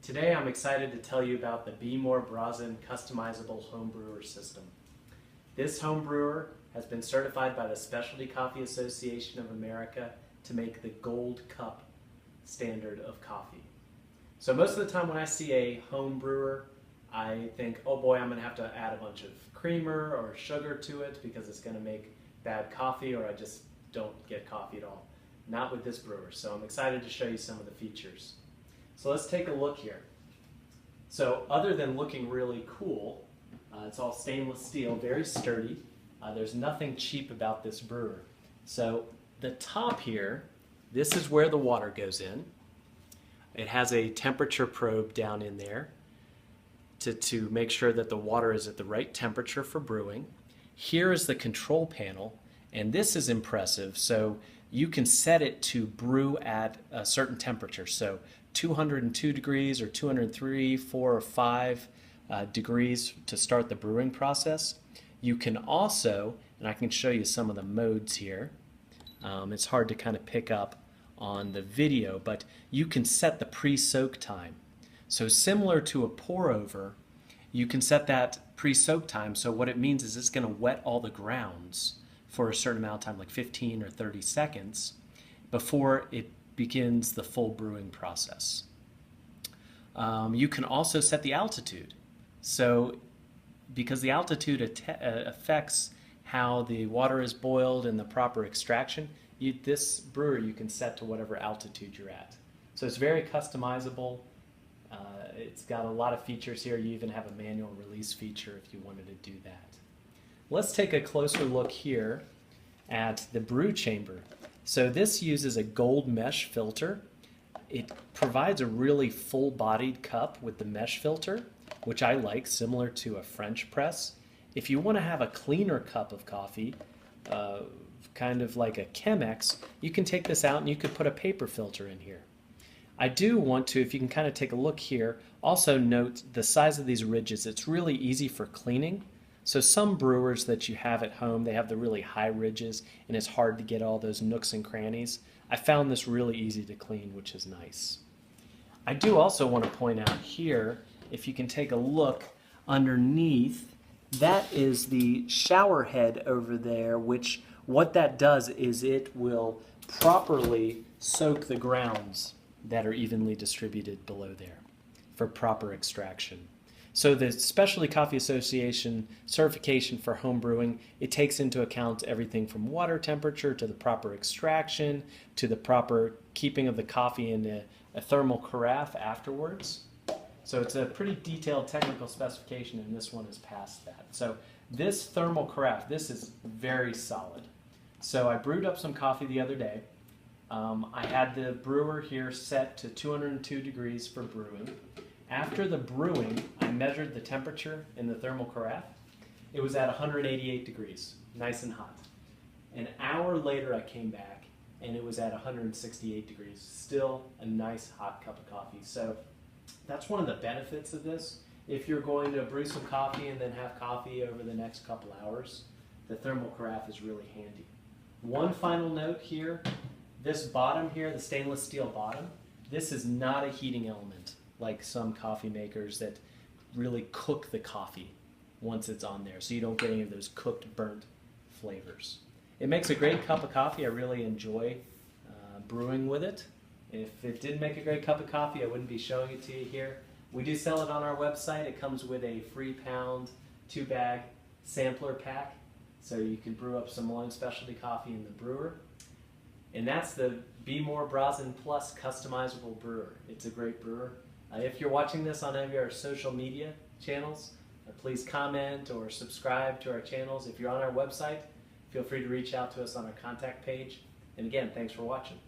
Today I'm excited to tell you about the Behmor Brazen customizable home brewer system. This home brewer has been certified by the Specialty Coffee Association of America to make the gold cup standard of coffee. So most of the time when I see a home brewer, I think, oh boy, I'm going to have to add a bunch of creamer or sugar to it because it's going to make bad coffee, or I just don't get coffee at all. Not with this brewer, so I'm excited to show you some of the features. So let's take a look here. So other than looking really cool, it's all stainless steel, very sturdy. There's nothing cheap about this brewer. So the top here, this is where the water goes in. It has a temperature probe down in there to make sure that the water is at the right temperature for brewing. Here is the control panel, and this is impressive. So you can set it to brew at a certain temperature. So 202 degrees or 203, 4, or 5 degrees to start the brewing process. You can also, and I can show you some of the modes here. It's hard to kind of pick up on the video, but you can set the pre-soak time. So similar to a pour over, you can set that pre-soak time. So what it means is it's going to wet all the grounds for a certain amount of time, like 15 or 30 seconds, before it begins the full brewing process. You can also set the altitude. So because the altitude affects how the water is boiled and the proper extraction, this brewer you can set to whatever altitude you're at. So it's very customizable. It's got a lot of features here. You even have a manual release feature if you wanted to do that. Let's take a closer look here at the Brew Chamber. So this uses a gold mesh filter. It provides a really full-bodied cup with the mesh filter, which I like, similar to a French press. If you want to have a cleaner cup of coffee, kind of like a Chemex, you can take this out and you could put a paper filter in here. I do want to, if you can kind of take a look here, also note the size of these ridges. It's really easy for cleaning. So some brewers that you have at home, they have the really high ridges and it's hard to get all those nooks and crannies. I found this really easy to clean, which is nice. I do also want to point out here, if you can take a look underneath, that is the shower head over there, which what that does is it will properly soak the grounds that are evenly distributed below there for proper extraction. So the Specialty Coffee Association certification for home brewing, it takes into account everything from water temperature to the proper extraction to the proper keeping of the coffee in a thermal carafe afterwards. So it's a pretty detailed technical specification, and this one is past that. So this thermal carafe, this is very solid. So I brewed up some coffee the other day. I had the brewer here set to 202 degrees for brewing. After the brewing, I measured the temperature in the thermal carafe. It was at 188 degrees, nice and hot. An hour later I came back and it was at 168 degrees, still a nice hot cup of coffee. So that's one of the benefits of this. If you're going to brew some coffee and then have coffee over the next couple hours, the thermal carafe is really handy. One final note here, this bottom here, the stainless steel bottom, this is not a heating element like some coffee makers that really cook the coffee once it's on there, so you don't get any of those cooked, burnt flavors. It makes a great cup of coffee. I really enjoy brewing with it. If it didn't make a great cup of coffee, I wouldn't be showing it to you here. We do sell it on our website. It comes with a free pound 2-bag sampler pack, so you can brew up some Malone specialty coffee in the brewer. And that's the Behmor Brazen Plus customizable brewer. It's a great brewer. If you're watching this on any of our social media channels, please comment or subscribe to our channels. If you're on our website, feel free to reach out to us on our contact page. And again, thanks for watching.